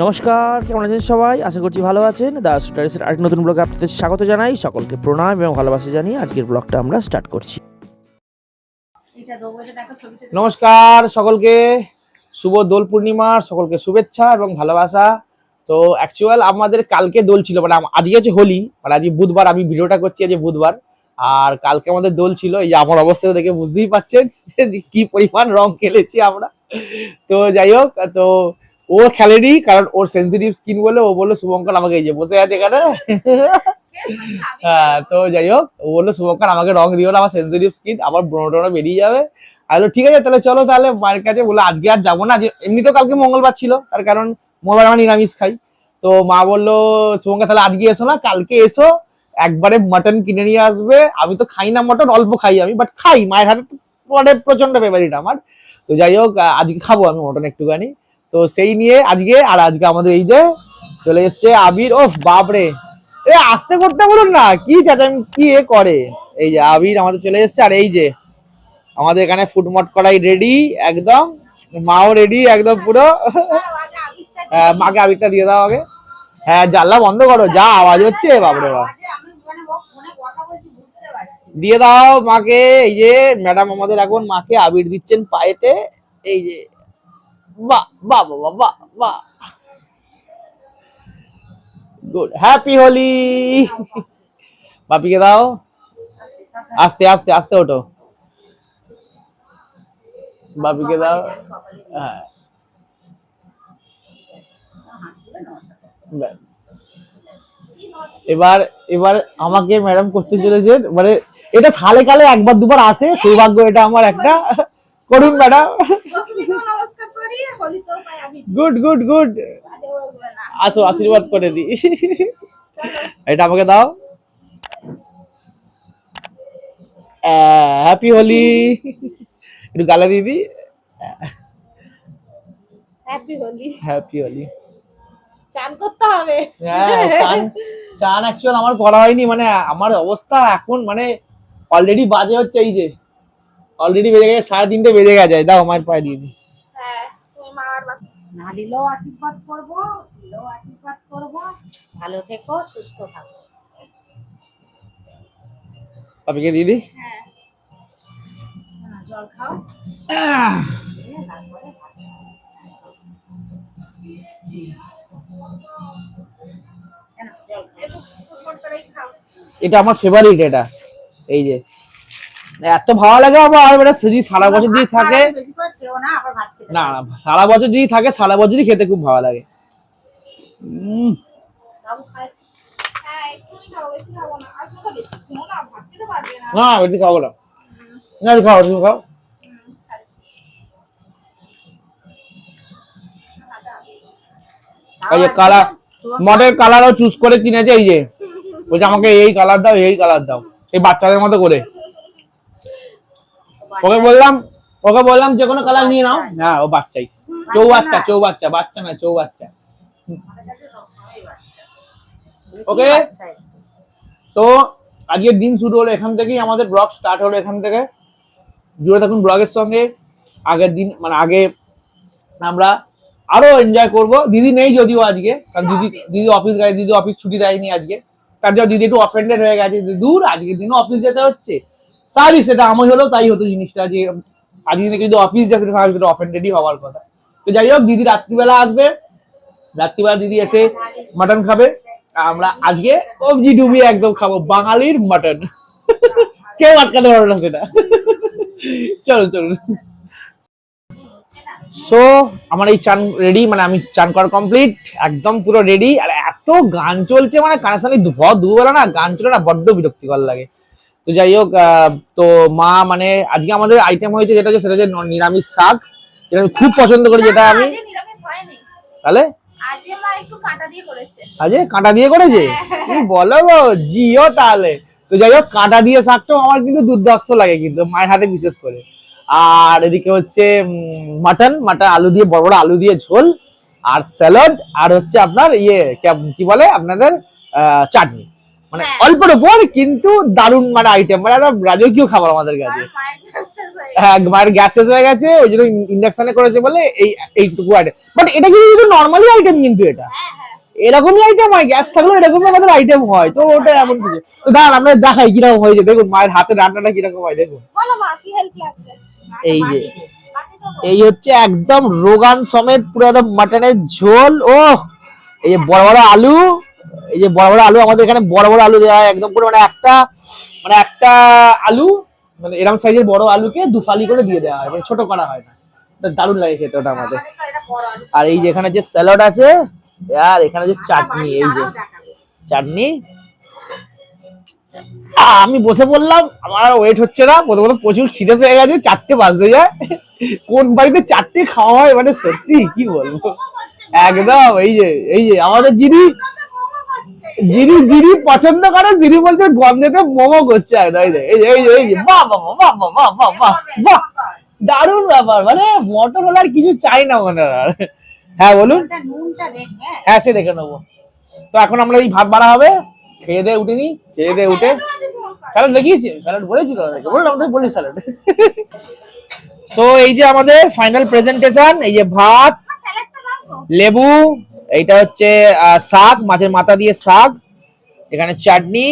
নমস্কার, কেমন আছেন সবাই? আশা করছি ভালো আছেন। দ্য স্টাইলিশের আরেক নতুন ব্লগে আপনাদের স্বাগত জানাই। সকলকে প্রণাম এবং ভালোবাসা জানিয়ে আজকের ব্লগটা আমরা স্টার্ট করছি। নমস্কার সকলকে, শুভ দোল পূর্ণিমার সকলকে শুভেচ্ছা এবং ভালোবাসা। তো অ্যাকচুয়াল আমাদের কালকে দোল ছিল, মানে আজকে হচ্ছে হোলি, মানে আজকে বুধবার, আমি ভিডিওটা করছি আজকে বুধবার, আর কালকে আমাদের দোল ছিল। এই যে আমার অবস্থা দেখে বুঝতেই পারছেন যে কি পরিমাণ রং খেলেছি আমরা। তো যাই হোক, তো ও খেলেনি কারণ ওর সেন্সিটিভ স্কিন বলে, ও বললো শুভঙ্কর আমাকে, এই যে বসে আছে এখানে হ্যাঁ, তো যাই হোক, ও বললো শুভঙ্কর আমাকে রং দিও না, আমার সেন্সিটিভ স্কিন, আমার ব্রণ ট্রণ বেরিয়ে যাবে। আর ঠিক আছে তাহলে চলো তাহলে মায়ের কাছে। বললো আজকে আর যাবো না, এমনিতেও কালকে মঙ্গলবার ছিল, তার কারণ মঙ্গলবার আমরা নিরামিষ খাই। তো মা বললো শুভঙ্কর তাহলে আজকে এসো না, কালকে এসো, একবারে মাটন কিনে নিয়ে আসবে। আমি তো খাই না মটন, অল্প খাই আমি, বাট খাই, মায়ের হাতে মানে প্রচন্ড ফেভারিট আমার। তো যাই হোক, আজকে খাবো আমি মটন একটুখানি। তো সেই নিয়ে আজকে, আর আজকে আমাদের এই যে চলে এসছে আবির। ও বাপরে, এ আস্তে করতে বলুন না, কি চাচা কি এ করে। এই যে আবির আমাদের চলে এসছে, আর এই যে আমাদের এখানে ফুটমট করাই রেডি একদম, মাও রেডি একদম পুরো। মাকে আবিরটা দিয়ে দাও আগে। হ্যাঁ, জানলা বন্ধ করো, যা আওয়াজ হচ্ছে বাপরে বাপ। দিয়ে দাও মাকে। এই যে ম্যাডাম আমাদের এখন মাকে আবির দিচ্ছেন পায়েতে। এই যে বাহ বাহ বাহ বাহ বাহ, গুড, হ্যাপি হোলি। বাপিকে দাও, আস্তে আস্তে আস্তে ওঠো, বাপিকে দাও। হ্যাঁ, ব্যাস। এবার এবার আমাকে ম্যাডাম করতে চলেছেন, মানে এটা সালে কালে একবার দুবার আসে, সৌভাগ্য এটা আমার একটা। করুন ম্যাডাম। গুড গুড গুড, আসো আশীর্বাদ করে দি। এটা আমাকে দাও। হ্যাপি হোলি, একটু গালে দিদি। হ্যাপি হোলি। হ্যাপি হোলি। চান করতে হবে। হ্যাঁ, চান অ্যাকচুয়াল আমার করা হয়নি, মানে আমার অবস্থা এখন, মানে অলরেডি বাজে হচ্ছে, এই যে অলরেডি বেজে গেছে 3:30 বেজে গেছে। দাও মায়ের পায়ে দিয়ে দিই। হ্যাঁ, তুমি মার না দিলেও আশীর্বাদ করবো, দিলেও আশীর্বাদ করবো। ভালো থেকো, সুস্থ থাকো। বাপিকে দিয়ে দিই। হ্যাঁ, জল খাও। এটা আমার ফেভারিট, এটা এই যে এত ভালো লাগে আমার। মানে যদি সারা বছর যদি থাকে, না না, সারা বছর যদি থাকে, সারা বছরই খেতে খুব ভালো লাগে। না বেশি খাবো না, না খাও, তুমি খাও। এই যে কালার, মডেল কালারও চুজ করে কিনেছে। এই যে বলছে আমাকে এই কালার দাও, এই কালার দাও, এই বাচ্চাদের মতো করে। ওকে বললাম যে কোনো কালার নিয়ে নাও। হ্যাঁ, ও বাচ্চাই, চৌবাচ্চা চৌবাচ্চা, বাচ্চা না চৌবাচ্চা। ওকে, তো আজকের দিন শুরু হলো এখান থেকেই, আমাদের ব্লগ স্টার্ট হলো এখান থেকে। জুড়ে থাকুন ব্লগের সঙ্গে। আগের দিন, মানে আগে আমরা আরো এনজয় করব। দিদি নেই যদিও আজকে, কারণ দিদি অফিস গেছে, দিদি অফিস ছুটি দেয়নি আজকে, তার জন্য দিদি একটু অফেন্ডেড হয়ে গেছে। দূর, আজকের দিনও অফিস যেতে হচ্ছে, স্বাভাবিক, সেটা আমার হলেও তাই হতো জিনিসটা, যে আজকে দিনে কিন্তু অফিস যায়, সেটা স্বাভাবিক, সেটা অফেন্ডেডই হওয়ার কথা। তো যাই হোক, দিদি রাত্রিবেলা আসবে, রাত্রিবেলা দিদি এসে মাটন খাবে। আমরা আজকে অবজি ডুবি একদম খাবো বাঙালির মাটন। কেউ আটকাতে পারবে না সেটা। চলুন চলুন। সো আমার এই চান রেডি, মানে আমি চান করা কমপ্লিট, একদম পুরো রেডি। আর এত গান চলছে, মানে কানের সামনে দুবেলা না গান চলে না, বড্ড বিরক্তিকর লাগে। তো যাই হোক, তো মা, মানে আজকে আমাদের আইটেম হয়েছে যেটা হচ্ছে, সেটা হচ্ছে নিরামিষ শাক, যেটা আমি খুব পছন্দ করি, যেটা আমি। তাহলে আজকে কাঁটা দিয়ে করেছে, কি বলো গো, জিও তাহলে। তো যাই হোক, কাঁটা দিয়ে শাকটাও আমার কিন্তু দুর্ধর্ষ লাগে, কিন্তু মায়ের হাতে বিশেষ করে। আর এদিকে হচ্ছে মাটন আলু দিয়ে, বড় বড় আলু দিয়ে ঝোল, আর স্যালাড, আর হচ্ছে আপনার ইয়ে কি বলে আপনাদের চাটনি। মানে হ্যাঁ। অল্পের উপর কিন্তু দারুণ মানে আইটেম, মানে একটা রাজকীয় খাবার আমাদের কাছে। মায়ের গ্যাস শেষ হয়ে হ্যাঁ, মায়ের গ্যাস শেষ হয়ে গেছে, ওই জন্য ইন্ডাকশনে করেছে বলে এইটুকু আইটেম। বাট এটা কিন্তু নর্মালি আইটেম, কিন্তু এটা হ্যাঁ হ্যাঁ এরকমই আইটেম হয়, গ্যাস থাকলেও এরকমই আমাদের আইটেম হয়, তো ওটা এমন কিছু। তো দাঁড়ান আমরা দেখাই কিরকম হয়েছে, দেখুন মায়ের হাতে রান্নাটা কিরকম হয় দেখুন। বলো মা কি হেল্প লাগবে এই যে বাটি দেবো? এই হচ্ছে একদম রোগান সমেত পুরো একদম মাটনের ঝোল। ও এই যে বড় বড় আলু, এই যে বড় বড় আলু, আমাদের এখানে বড় বড় আলু দেওয়া হয় একদম পুরো, মানে একটা আলু, মানে এরকম সাইজের বড় আলুকে দুফালি করে দিয়ে দেওয়া হয়, মানে ছোট করা হয় না। এটা দারুণ লাগে খেতে ওটা আমাদের। আমাদের সাইডে বড় আলু আর এই যে এখানে যে স্যালাড আছে, আর এখানে যে চাটনি, এই যে দেখাবে চাটনি। আমি বসে পড়লাম, আমার ওয়েট হচ্ছে না, প্রথমত প্রচুর খিদে পেয়ে গেছে, 4টে বাজতে যায়। কোন বাড়িতে 4টে খাওয়া হয়, মানে সত্যি কি বলবো। একদম এই যে আমাদের যিনি যিনি যিনি পছন্দ করে, যিনি বলছে গন্ধেতে মোমো করছে একদম। এই যে বাহ বাহ বাহ বাহ বাহ বাহ বাহ বাহ, দারুণ ব্যাপার, মানে মটর হলে আর কিছু চাই না মনে আর। হ্যাঁ বলুন। ওটা নুনটা দেখবে হ্যাঁ সে দেখে নেবো। তো এখন আমরা এই ভাত বাড়া হবে, খেয়ে দিয়ে উঠিনি, খেয়ে দিয়ে উঠে স্যালাড দেখিয়েছি, স্যালাড বলেছি তো আপনাকে, বললাম তো, বলি স্যালাড। সো এই যে আমাদের ফাইনাল প্রেজেন্টেশন, এই যে ভাত, স্যালাডটা দাও গো লেবু, এইটা হচ্ছে শাক, মাছের মাথা দিয়ে শাক, এখানে চাটনি,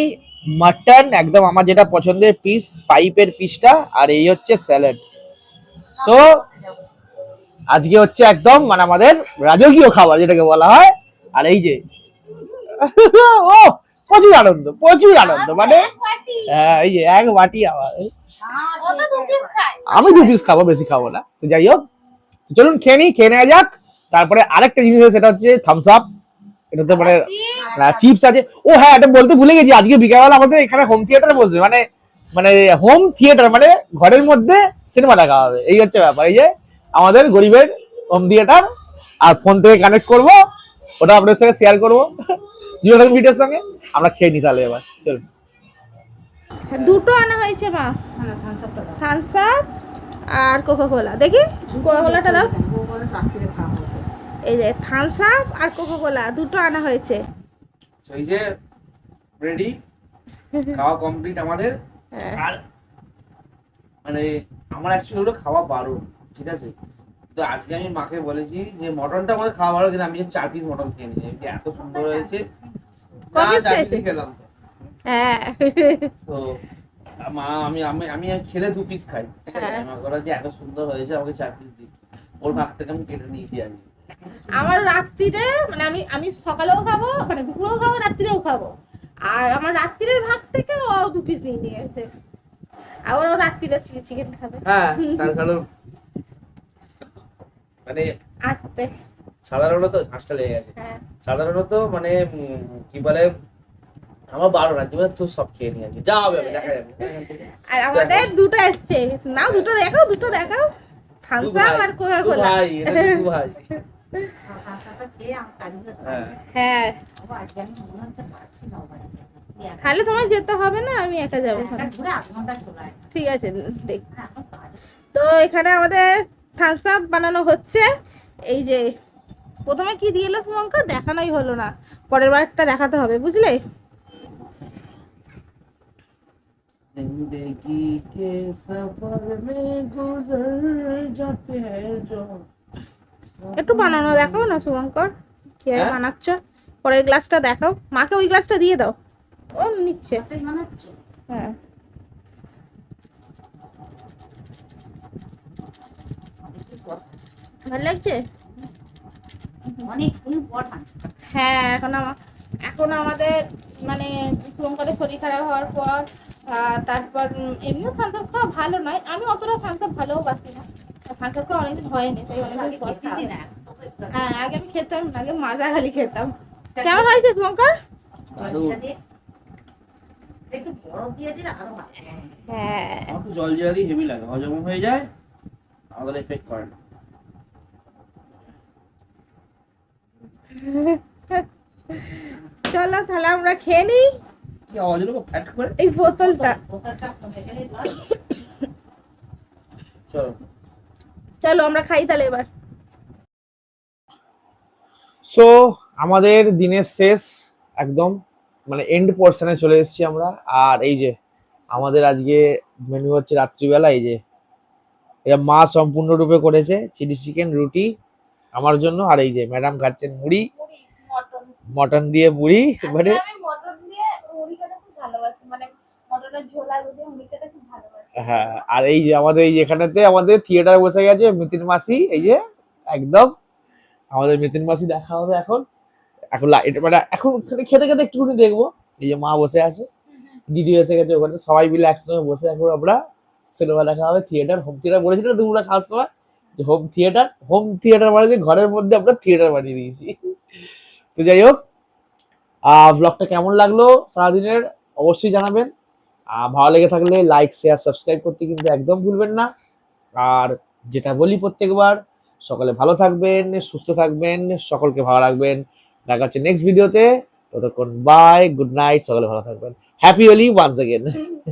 মাটন একদম আমার যেটা পছন্দের পিস, পাইপের পিসটা, আর এই হচ্ছে স্যালাড। সো আজকে হচ্ছে একদম মানে আমাদের রাজকীয় খাবার যেটাকে বলা হয়। আর এই যে ও প্রচুর আনন্দ, প্রচুর আনন্দ, মানে হ্যাঁ এই যে এক বাটি আবার। ও তো দু পিস খায় আমি 2 পিস খাবো, বেশি খাবো না। তো যাই হোক, তো চলুন খেয়ে নেওয়া যাক। তারপরে আরেকটা জিনিস আছে, সেটা হচ্ছে থামস আপ। এটাতে মানে চিপস আছে। ও হ্যাঁ, এটা বলতে ভুলে গেছি, আজকে বিকালবেলা আমাদের এখানে হোম থিয়েটার বসবে, মানে মানে হোম থিয়েটার, মানে ঘরের মধ্যে সিনেমা দেখা হবে, এই হচ্ছে ব্যাপার। এই যে আমাদের গরিবের হোম থিয়েটার, আর ফোন থেকে কানেক্ট করব, ওটা আপনাদের সঙ্গে শেয়ার করবো ভিডিওর সঙ্গে। আমরা খেয়ে নি তাহলে এবার, চলুন। দুটো আনা হয়েছে মা, থামস আপ আর কোকা কোলা। দেখি কোকা কোলাটা দাও। এই যে থামস আপ আর কোকা কোলা দুটো আনা হয়েছে। এই যে রেডি, খাওয়া কমপ্লিট আমাদের। হ্যাঁ। আর মানে আমার অ্যাকচুয়ালি ওটা খাওয়া বারণ, ঠিক আছে। তো আজকে আমি মাকে বলেছি যে মটনটা আমাদের খাওয়া বারণ, কিন্তু আমি 4 পিস মটন খেয়ে নিয়েছি, এটা এত সুন্দর হয়েছে। কপিস 4 খেয়েছে? পিসই খেলাম তো। হ্যাঁ তো মা আমি আমি আমি খেলে 2 পিস খাই, ঠিক আছে। হ্যাঁ। মা বলে যে এত সুন্দর হয়েছে, আমাকে 4 পিস দিই। ওর ভাগ থেকে আমি কেটে নিয়েছি আমি। আমার রাত্রিরে মানে আমি আমি সকালেও খাবো, মানে দুপুরেও খাবো, রাত্রিরেও খাবো। আর আমার রাত্রিরের ভাগ থেকে ও 2 পিস নিয়ে নিয়েছে। আবার ও রাত্রিরে চিলি চিকেন খাবে। হ্যাঁ, তার কারণ মানে আস্তে। সাধারণত ঝাঁসটা লেগে গেছে। হ্যাঁ সাধারণত মানে কি বলে, আমার 12 না, জীবনে তো সব খেয়ে নিয়ে যা হবে আমি দেখা যাবে। আর আমাদের দুটো এসছে, নাও দুটো দেখাও, দুটো দেখাও, থামস আপ আর কোকা কোলা। ভাই এটা দুটো ভাই। খাসাটা খেয়ে আমার কাজগুলো হ্যাঁ হ্যাঁ, বাবা, আজকে আমি মনে হচ্ছে পারছি না ও বাড়িতে। তাহলে তোমায় যেতে হবে না, আমি একা যাবো। একটা ঘুরে 8 ঘন্টা চলে আসবে। ঠিক আছে দেখ। এখন কাজ তো এখানে আমাদের থামস আপ বানানো হচ্ছে। এই যে প্রথমে কি দিয়ে এলো শুভঙ্কর, দেখানোই হলো না, পরের বারটা দেখাতে হবে, বুঝলে। जिंदगी के सफर में गुजर जाते हैं जो। একটু বানানো দেখাও না শুভঙ্কর, কিভাবে হ্যাঁ? বানাচ্ছ। পরের গ্লাসটা দেখাও, মাকে ওই গ্লাসটা দিয়ে দাও, ও নিচ্ছে। এটাই বানাচ্ছো? হ্যাঁ ভালো লাগছে। অনেকক্ষণ পর খাচ্ছি। হ্যাঁ এখন আমাদের মানে শুভঙ্করের শরীর খারাপ হওয়ার পর তারপর এমনিও থামস আপ খাওয়া ভালো নয়, আমি অতটা থামস আপ ভালোবাসি না, থামস আপ খাওয়া অনেকদিন হয়নি, তাই অনেকদিন পর খাওয়া। খেতেছি না। হ্যাঁ আগে আমি খেতাম, আগে মাজা খালি খেতাম। কেমন হয়েছে শুভঙ্কর? জলটা দিয়ে একটু বরফ দিয়ে দিলে আরো ভালো হয়। হ্যাঁ একটু জল জিরা দিয়ে হেভি লাগে, হজম হয়ে যায়, আমাদের এফেক্ট করে না। চলো তাহলে আমরা খেয়ে নিই কি আওয়াজ হলো ফ্যাট করে? এই বোতলটা। বোতলটা কমে গেলে জল। চলো চলো আমরা খাই তাহলে এবার। সো আমাদের দিনের শেষ একদম, মানে এন্ড পোর্শনে চলে এসেছি আমরা। আর এই যে আমাদের আজকে মেনু হচ্ছে রাত্রিবেলা, এই যে এটা মা সম্পূর্ণরূপে করেছে চিলি চিকেন রুটি আমার জন্য, আর এই যে ম্যাডাম খাচ্ছেন মুড়ি, মুড়ি, মটন। মটন দিয়ে মুড়ি। এবারে আসলে আমি মটন দিয়ে মুড়ি খেতে খুব ভালোবাসি, মানে মটনের ঝোল আলু দিয়ে মুড়ি খেতে খুব ভালোবাসি। হ্যাঁ, আর এই যে আমাদের এই যে এখানেতে আমাদের থিয়েটার বসে গেছে মিতিন মাসি, এই যে একদম আমাদের মিতিন মাসি দেখা হবে এখন। এখন এটা মানে এখন খেতে খেতে একটুখানি দেখবো। এই যে মা বসে আছে, দিদি এসে গেছে ওখানে, সবাই মিলে একসঙ্গে বসে এখন আমরা সিনেমা দেখা হবে। থিয়েটার, হোম থিয়েটার বলেছিল তোমরা খাওয়ার সময় যে হোম থিয়েটার মানে যে ঘরের মধ্যে আমরা থিয়েটার বানিয়ে দিয়েছি। তো যাই হোক, ব্লগটা কেমন লাগলো সারাদিনের অবশ্যই জানাবেন। ভালো লেগে থাকলে লাইক শেয়ার সাবস্ক্রাইব করতে কিন্তু একদম ভুলবেন না। আর যেটা বলি প্রত্যেকবার, সকলে ভালো থাকবেন, সুস্থ থাকবেন, সকলকে ভালো রাখবেন। দেখা হচ্ছে নেক্সট ভিডিওতে। ততক্ষণ বাই, গুড নাইট, সকলে ভালো থাকবেন। Happy Holi once again.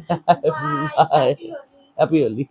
Bye, happy Holi। Happy Holi.